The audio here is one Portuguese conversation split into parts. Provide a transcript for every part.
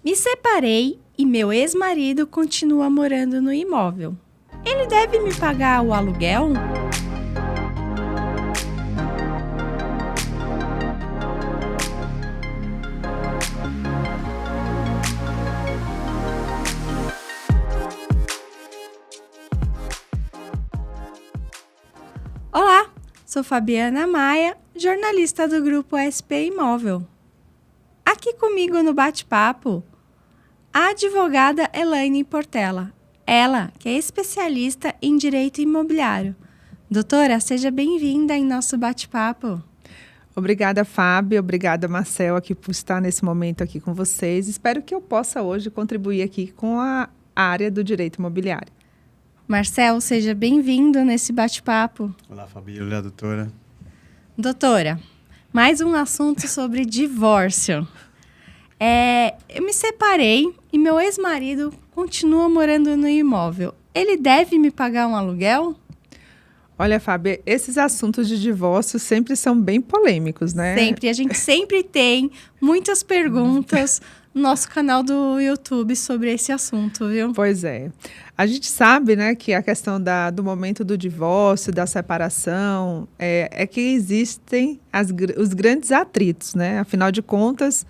Me separei e meu ex-marido continua morando no imóvel. Ele deve me pagar o aluguel? Olá, sou Fabiana Maia, jornalista do grupo SP Imóvel. Aqui comigo no bate-papo, a advogada Elaine Portela. Ela, que é especialista em direito imobiliário. Doutora, seja bem-vinda em nosso bate-papo. Obrigada, Fábio. Obrigada, Marcel, aqui por estar nesse momento aqui com vocês. Espero que eu possa hoje contribuir aqui com a área do direito imobiliário. Marcel, seja bem-vindo nesse bate-papo. Olá, Fabíola. Olá, doutora. Doutora, mais um assunto sobre divórcio. Eu me separei e meu ex-marido continua morando no imóvel. Ele deve me pagar um aluguel? Olha, Fábio, esses assuntos de divórcio sempre são bem polêmicos, né? Sempre. A gente sempre tem muitas perguntas no nosso canal do YouTube sobre esse assunto, viu? Pois é. A gente sabe, né, que a questão do momento do divórcio, da separação, é que existem os grandes atritos, né? Afinal de contas,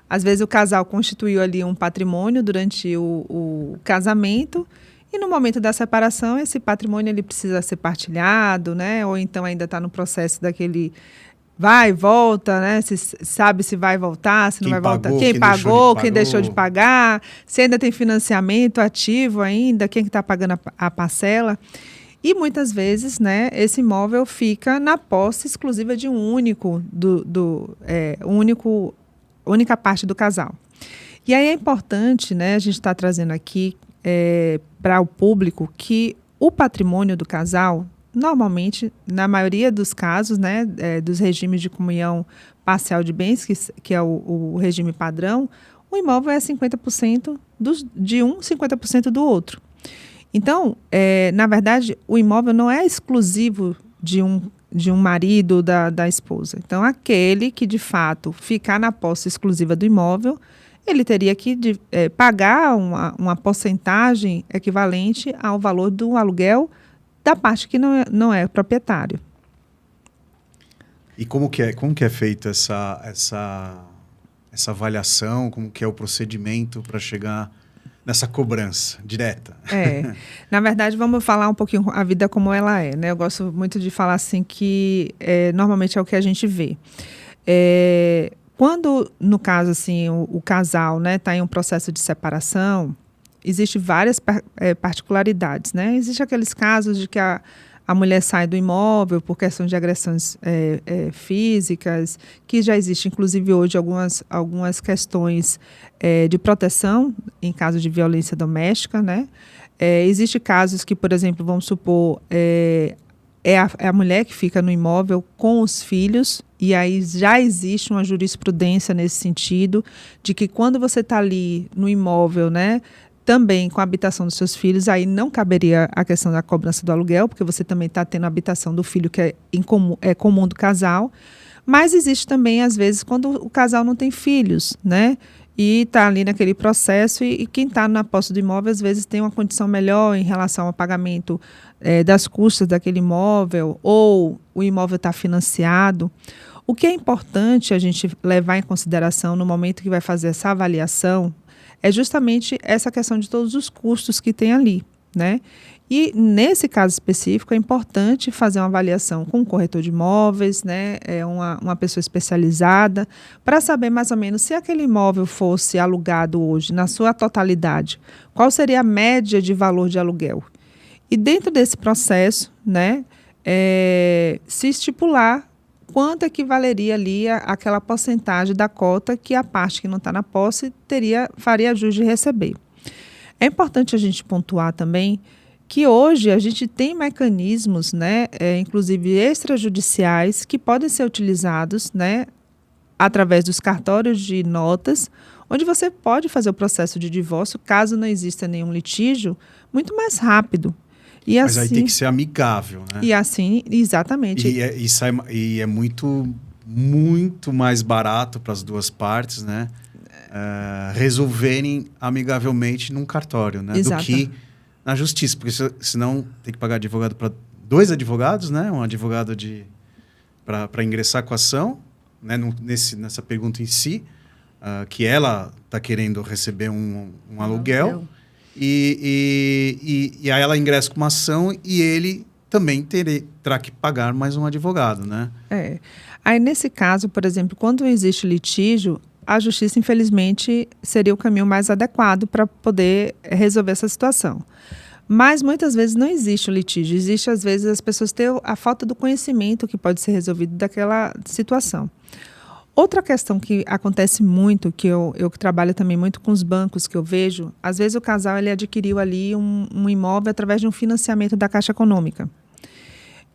às vezes o casal constituiu ali um patrimônio durante o casamento e no momento da separação esse patrimônio ele precisa ser partilhado, né? Ou então ainda está no processo daquele vai e volta, né? Se sabe se vai voltar, se não vai voltar. Quem pagou, quem deixou de pagar, se ainda tem financiamento ativo ainda, quem que está pagando a parcela. E muitas vezes, né, esse imóvel fica na posse exclusiva de um única parte do casal. E aí é importante, né, a gente está trazendo aqui para o público que o patrimônio do casal, normalmente, na maioria dos casos, né, dos regimes de comunhão parcial de bens, que é o regime padrão, o imóvel é 50% de um, 50% do outro. Então, na verdade, o imóvel não é exclusivo de um marido ou da esposa. Então, aquele que, de fato, ficar na posse exclusiva do imóvel, ele teria que pagar uma porcentagem equivalente ao valor do aluguel da parte que não é proprietário. E como que é feita essa avaliação? Como que é o procedimento para chegar nessa cobrança direta? Na verdade, vamos falar um pouquinho a vida como ela é, né? Eu gosto muito de falar assim que normalmente é o que a gente vê. Quando, no caso, assim, o casal, né, está em um processo de separação, existem várias particularidades, né? Existem aqueles casos de que a mulher sai do imóvel por questão de agressões físicas, que já existe, inclusive, hoje, algumas questões de proteção em caso de violência doméstica, né? Existem casos que, por exemplo, vamos supor, é a mulher que fica no imóvel com os filhos, e aí já existe uma jurisprudência nesse sentido, de que quando você está ali no imóvel, né, também com a habitação dos seus filhos, aí não caberia a questão da cobrança do aluguel, porque você também está tendo a habitação do filho que é comum do casal, mas existe também, às vezes, quando o casal não tem filhos, né, e está ali naquele processo, e quem está na posse do imóvel, às vezes, tem uma condição melhor em relação ao pagamento das custas daquele imóvel, ou o imóvel está financiado. O que é importante a gente levar em consideração no momento que vai fazer essa avaliação é justamente essa questão de todos os custos que tem ali, né? E nesse caso específico é importante fazer uma avaliação com um corretor de imóveis, né? Uma pessoa especializada, para saber mais ou menos se aquele imóvel fosse alugado hoje na sua totalidade, qual seria a média de valor de aluguel. E dentro desse processo, né, se estipular quanto equivaleria ali aquela porcentagem da cota que a parte que não está na posse faria jus de receber. É importante a gente pontuar também que hoje a gente tem mecanismos, né, inclusive extrajudiciais, que podem ser utilizados, né, através dos cartórios de notas, onde você pode fazer o processo de divórcio, caso não exista nenhum litígio, muito mais rápido. Mas aí tem que ser amigável, né? E assim, exatamente. E é muito, muito mais barato para as duas partes, né? resolverem amigavelmente num cartório, né? Exato. Do que na justiça, porque senão tem que pagar advogado para 2 advogados, né? Um advogado para ingressar com a ação, né? Nessa pergunta em si, que ela está querendo receber um aluguel. E aí ela ingressa com uma ação e ele também terá que pagar mais um advogado, né? Aí, nesse caso, por exemplo, quando existe litígio, a justiça, infelizmente, seria o caminho mais adequado para poder resolver essa situação. Mas, muitas vezes, não existe o litígio. Existe, às vezes, as pessoas têm a falta do conhecimento que pode ser resolvido daquela situação. Outra questão que acontece muito, que eu que trabalho também muito com os bancos, que eu vejo, às vezes o casal ele adquiriu ali um imóvel através de um financiamento da Caixa Econômica.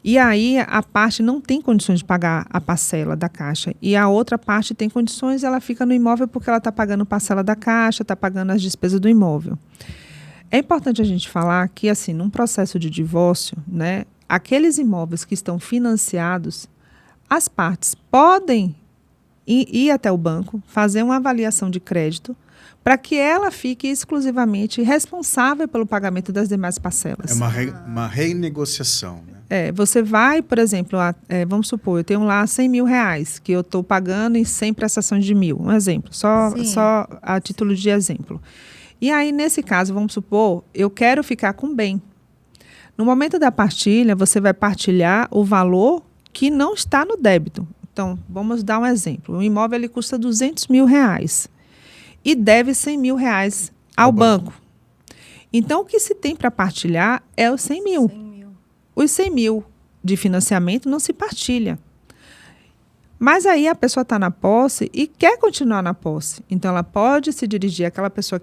E aí a parte não tem condições de pagar a parcela da Caixa. E a outra parte tem condições, ela fica no imóvel porque ela está pagando parcela da Caixa, está pagando as despesas do imóvel. É importante a gente falar que, assim, num processo de divórcio, né, aqueles imóveis que estão financiados, as partes podem ir até o banco, fazer uma avaliação de crédito, para que ela fique exclusivamente responsável pelo pagamento das demais parcelas. É uma renegociação, né? Você vai, por exemplo, vamos supor, eu tenho lá 100 mil reais, que eu estou pagando em 100 prestações de 1.000, um exemplo, só a título de exemplo. E aí, nesse caso, vamos supor, eu quero ficar com bem. No momento da partilha, você vai partilhar o valor que não está no débito. Então, vamos dar um exemplo. O imóvel ele custa 200 mil reais e deve 100 mil reais ao banco. Então, o que se tem para partilhar é os 100 mil. Os 100 mil de financiamento não se partilha. Mas aí a pessoa está na posse e quer continuar na posse. Então, ela pode se dirigir àquela pessoa,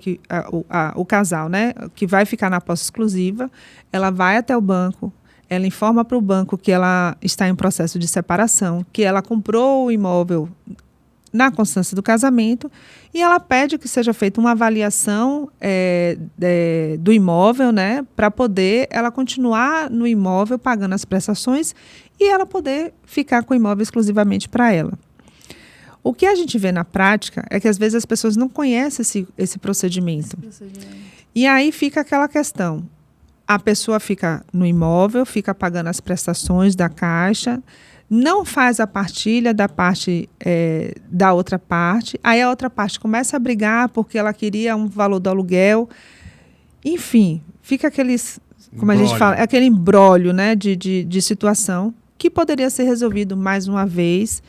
o casal, né, que vai ficar na posse exclusiva, ela vai até o banco, ela informa para o banco que ela está em processo de separação, que ela comprou o imóvel na constância do casamento e ela pede que seja feita uma avaliação do imóvel, né, para poder ela continuar no imóvel pagando as prestações e ela poder ficar com o imóvel exclusivamente para ela. O que a gente vê na prática é que às vezes as pessoas não conhecem esse procedimento. E aí fica aquela questão. A pessoa fica no imóvel, fica pagando as prestações da Caixa, não faz a partilha da parte da outra parte, aí a outra parte começa a brigar porque ela queria um valor do aluguel. Enfim, fica como a gente fala, aquele imbróglio, né, de situação que poderia ser resolvido mais uma vez,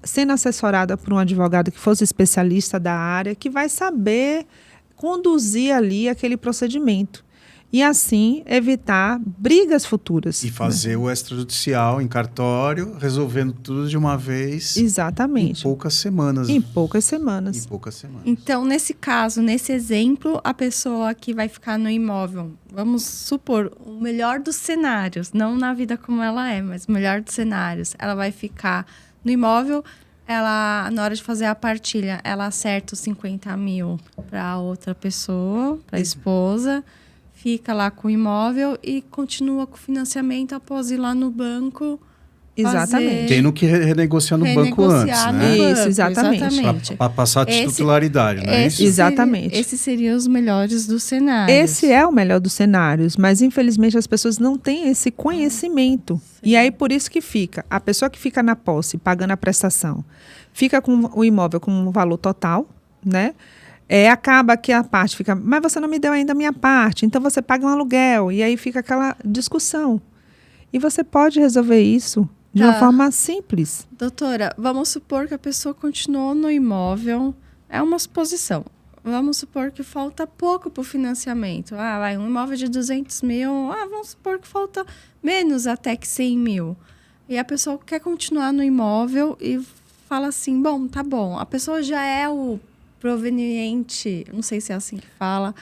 sendo assessorada por um advogado que fosse especialista da área, que vai saber conduzir ali aquele procedimento. E assim evitar brigas futuras. E fazer o extrajudicial em cartório, resolvendo tudo de uma vez. Exatamente. Em poucas semanas. Então, nesse caso, nesse exemplo, a pessoa que vai ficar no imóvel, vamos supor, o melhor dos cenários, não na vida como ela é, mas o melhor dos cenários, ela vai ficar no imóvel, ela, na hora de fazer a partilha, ela acerta os 50 mil para outra pessoa, para a esposa, fica lá com o imóvel e continua com o financiamento após ir lá no banco. Exatamente. Tendo que renegociar no banco antes, né? Isso, exatamente. Para passar a titularidade, não é isso? Exatamente. Esses seriam os melhores dos cenários. Esse é o melhor dos cenários, mas infelizmente as pessoas não têm esse conhecimento. Sim. E aí por isso que fica, a pessoa que fica na posse, pagando a prestação, fica com o imóvel com um valor total, né? Acaba que a parte fica, mas você não me deu ainda a minha parte, então você paga um aluguel. E aí fica aquela discussão. E você pode resolver isso de uma forma simples. Doutora, vamos supor que a pessoa continuou no imóvel, é uma suposição. Vamos supor que falta pouco para o financiamento. Um imóvel de 200 mil, vamos supor que falta menos até que 100 mil. E a pessoa quer continuar no imóvel e fala assim, bom, tá bom. A pessoa já é o proveniente, não sei se é assim que fala,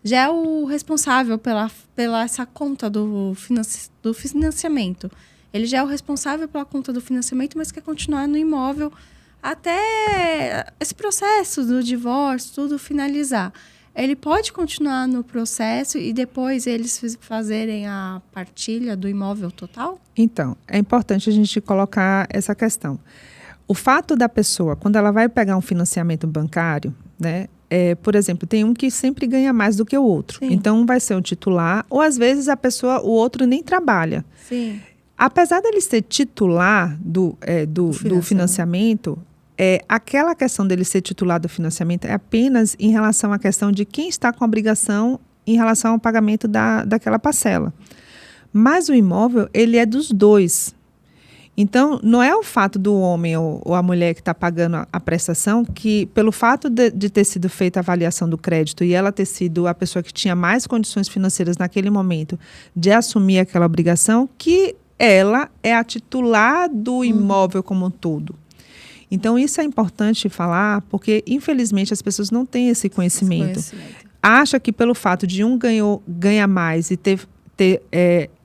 já é o responsável pela essa conta do financiamento. Ele já é o responsável pela conta do financiamento, mas quer continuar no imóvel até esse processo do divórcio, tudo finalizar. Ele pode continuar no processo e depois eles fazerem a partilha do imóvel total? Então, é importante a gente colocar essa questão. O fato da pessoa, quando ela vai pegar um financiamento bancário, né? Por exemplo, tem um que sempre ganha mais do que o outro. Sim. Então, vai ser um titular, ou às vezes o outro nem trabalha. Sim. Apesar dele ser titular do financiamento, aquela questão dele ser titular do financiamento é apenas em relação à questão de quem está com a obrigação em relação ao pagamento daquela parcela. Mas o imóvel, ele é dos dois. Então, não é o fato do homem ou a mulher que está pagando a prestação que, pelo fato de ter sido feita a avaliação do crédito e ela ter sido a pessoa que tinha mais condições financeiras naquele momento de assumir aquela obrigação, que ela é a titular do imóvel como um todo. Então, isso é importante falar, porque, infelizmente, as pessoas não têm esse conhecimento. Acha que pelo fato de um ganhar mais e ter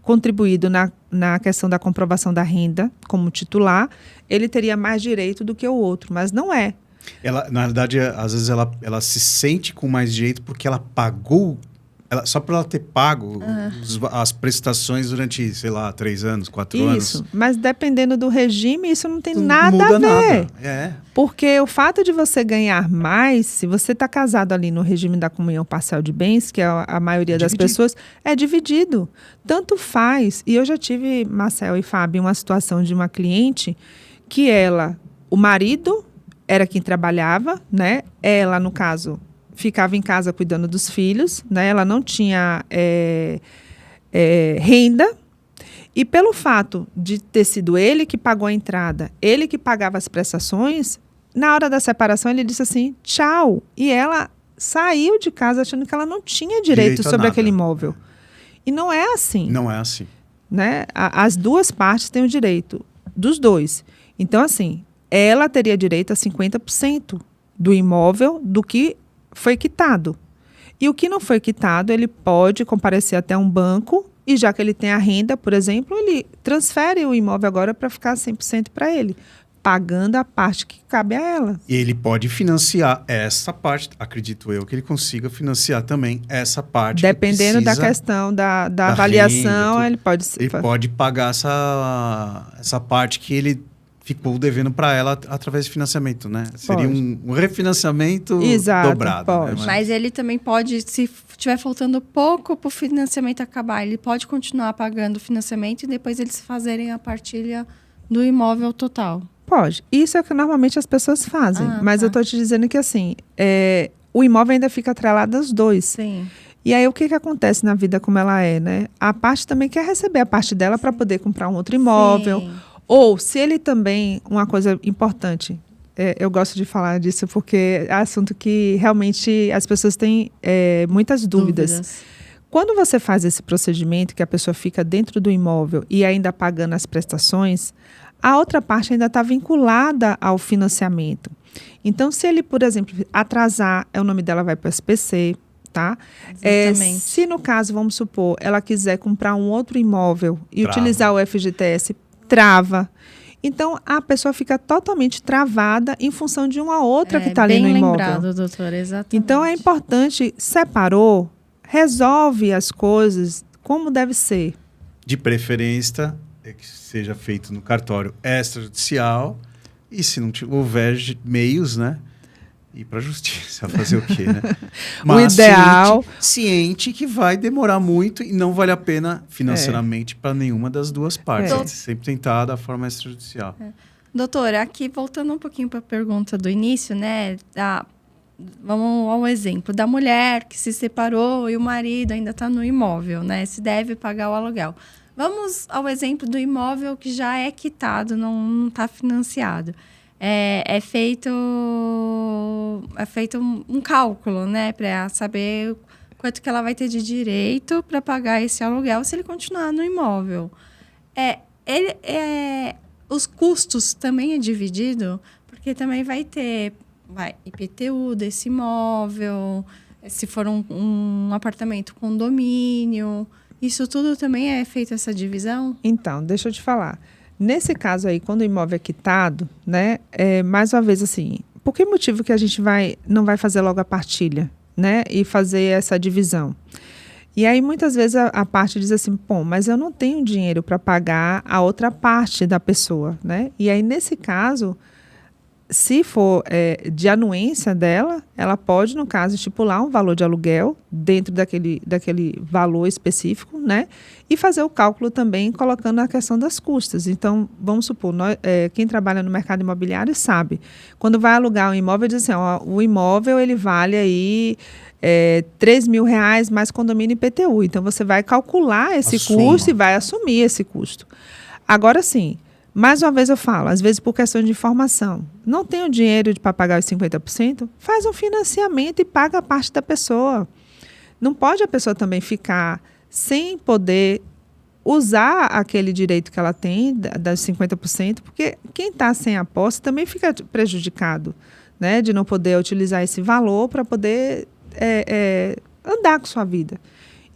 contribuído na questão da comprovação da renda como titular, ele teria mais direito do que o outro, mas não é. Ela, na verdade, às vezes ela se sente com mais direito porque ela pagou, só por ela ter pago as prestações durante, sei lá, 3 anos, 4 anos. Isso, mas dependendo do regime, isso não tem Não nada muda a ver. nada. Porque o fato de você ganhar mais, se você está casado ali no regime da comunhão parcial de bens, que é a maioria das pessoas, é dividido. Tanto faz. E eu já tive, Marcel e Fábio, uma situação de uma cliente que o marido era quem trabalhava, né? Ela, no caso, ficava em casa cuidando dos filhos, né? Ela não tinha renda. E pelo fato de ter sido ele que pagou a entrada, ele que pagava as prestações, na hora da separação ele disse assim, tchau. E ela saiu de casa achando que ela não tinha direito sobre aquele imóvel. E não é assim. Não é assim. Né? As duas partes têm o direito, dos dois. Então, assim, ela teria direito a 50% do imóvel do que foi quitado. E o que não foi quitado, ele pode comparecer até um banco e já que ele tem a renda, por exemplo, ele transfere o imóvel agora para ficar 100% para ele, pagando a parte que cabe a ela. E ele pode financiar essa parte, acredito eu, que ele consiga financiar também essa parte. Dependendo da questão da avaliação, renda, ele pode pagar essa parte que ele ficou devendo para ela através de financiamento, né? Seria um refinanciamento dobrado. Pode. Né? Mas ele também pode, se tiver faltando pouco para o financiamento acabar, ele pode continuar pagando o financiamento e depois eles fazerem a partilha do imóvel total. Pode. Isso é o que normalmente as pessoas fazem. Mas eu estou te dizendo que assim, o imóvel ainda fica atrelado aos dois. Sim. E aí, o que acontece na vida como ela é, né? A parte também quer receber a parte dela para poder comprar um outro imóvel. Sim. Ou, se ele também, uma coisa importante, eu gosto de falar disso porque é assunto que realmente as pessoas têm muitas dúvidas. Quando você faz esse procedimento, que a pessoa fica dentro do imóvel e ainda pagando as prestações, a outra parte ainda está vinculada ao financiamento. Então, se ele, por exemplo, atrasar, o nome dela vai para o SPC, tá? Se no caso, vamos supor, ela quiser comprar um outro imóvel e utilizar o FGTS, trava. Então, a pessoa fica totalmente travada em função de uma outra que está ali no imóvel. Bem lembrado, doutora, exatamente. Então, é importante, separou, resolve as coisas como deve ser. De preferência, que seja feito no cartório extrajudicial e se não houver meios, né? Ir para a justiça, fazer o quê, né? Mas o ideal... Ciente que vai demorar muito e não vale a pena financeiramente para nenhuma das duas partes. Sempre tentar da forma extrajudicial. Doutora, aqui voltando um pouquinho para a pergunta do início, né? Vamos ao exemplo da mulher que se separou e o marido ainda está no imóvel, né? Se deve pagar o aluguel. Vamos ao exemplo do imóvel que já é quitado, não está financiado. É feito um cálculo, né, para saber quanto que ela vai ter de direito para pagar esse aluguel se ele continuar no imóvel. Os custos também é dividido, porque também vai ter IPTU desse imóvel, se for um apartamento condomínio, isso tudo também é feito essa divisão? Então, deixa eu te falar. Nesse caso aí, quando o imóvel é quitado, né, mais uma vez assim, por que motivo que a gente não vai fazer logo a partilha, né, e fazer essa divisão? E aí, muitas vezes, a parte diz assim, mas eu não tenho dinheiro para pagar a outra parte da pessoa, né? E aí, nesse caso, se for de anuência dela, ela pode, no caso, estipular um valor de aluguel dentro daquele valor específico, né? E fazer o cálculo também colocando a questão das custas. Então, vamos supor, quem trabalha no mercado imobiliário sabe, quando vai alugar um imóvel, diz assim, ó, o imóvel ele vale aí R$3.000 mais condomínio IPTU. Então, você vai calcular esse custo e vai assumir esse custo. Agora, sim, mais uma vez eu falo, às vezes por questão de informação, não tem o dinheiro para pagar os 50%, faz um financiamento e paga a parte da pessoa. Não pode a pessoa também ficar sem poder usar aquele direito que ela tem, das 50%, porque quem está sem a posse também fica prejudicado, né, de não poder utilizar esse valor para poder andar com sua vida.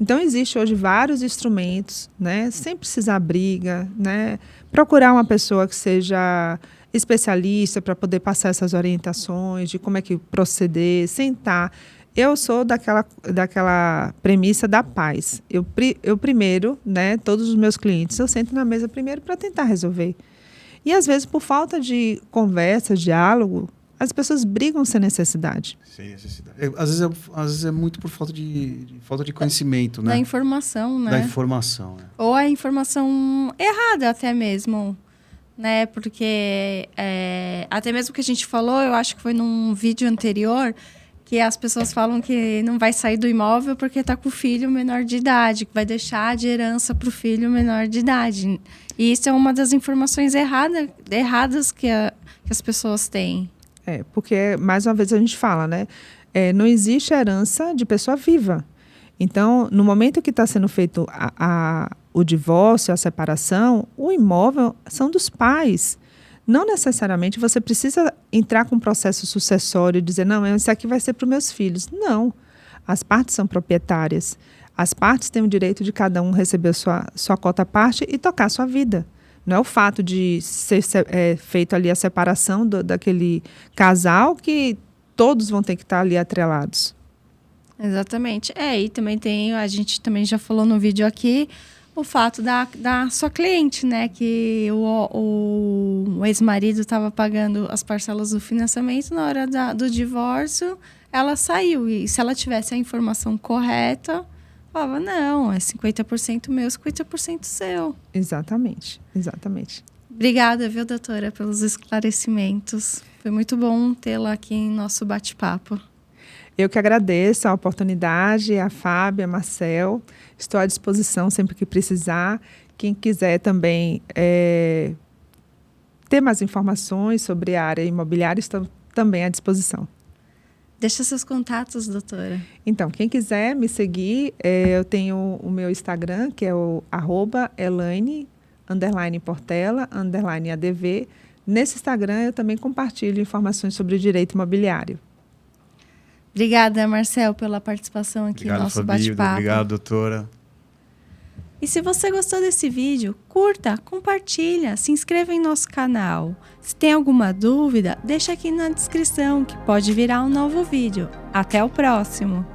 Então, existe hoje vários instrumentos, né, sem precisar briga, né, procurar uma pessoa que seja especialista para poder passar essas orientações de como é que proceder, sentar. Eu sou daquela premissa da paz. Eu primeiro, né, todos os meus clientes, eu sento na mesa primeiro para tentar resolver. E, às vezes, por falta de conversa, diálogo, as pessoas brigam sem necessidade. Sem necessidade. Às vezes é muito por falta de conhecimento, né? Da informação, né? Da informação, né? Ou a informação errada até mesmo, né? Porque até mesmo que a gente falou, eu acho que foi num vídeo anterior, que as pessoas falam que não vai sair do imóvel porque está com o filho menor de idade, que vai deixar de herança para o filho menor de idade. E isso é uma das informações erradas que as pessoas têm. Porque, mais uma vez, a gente fala, né? Não existe herança de pessoa viva. Então, no momento que está sendo feito o divórcio, a separação, o imóvel são dos pais. Não necessariamente você precisa entrar com um processo sucessório e dizer, não, isso aqui vai ser para os meus filhos. Não. As partes são proprietárias. As partes têm o direito de cada um receber sua cota parte e tocar a sua vida. Não é o fato de ser feito ali a separação daquele casal que todos vão ter que estar ali atrelados. Exatamente. E também a gente também já falou no vídeo aqui, o fato da sua cliente, né? Que o ex-marido estava pagando as parcelas do financiamento, na hora do divórcio, ela saiu. E se ela tivesse a informação correta, falava, não, é 50% meu, 50% seu. Exatamente. Obrigada, viu, doutora, pelos esclarecimentos. Foi muito bom tê-la aqui em nosso bate-papo. Eu que agradeço a oportunidade, a Fábio, a Marcel. Estou à disposição sempre que precisar. Quem quiser também ter mais informações sobre a área imobiliária, estou também à disposição. Deixa seus contatos, doutora. Então, quem quiser me seguir, eu tenho o meu Instagram, que é o @Elaine_Portela_ADV. Nesse Instagram, eu também compartilho informações sobre o direito imobiliário. Obrigada, Marcel, pela participação aqui no nosso bate-papo. Obrigado, doutora. E se você gostou desse vídeo, curta, compartilha, se inscreva em nosso canal. Se tem alguma dúvida, deixa aqui na descrição que pode virar um novo vídeo. Até o próximo!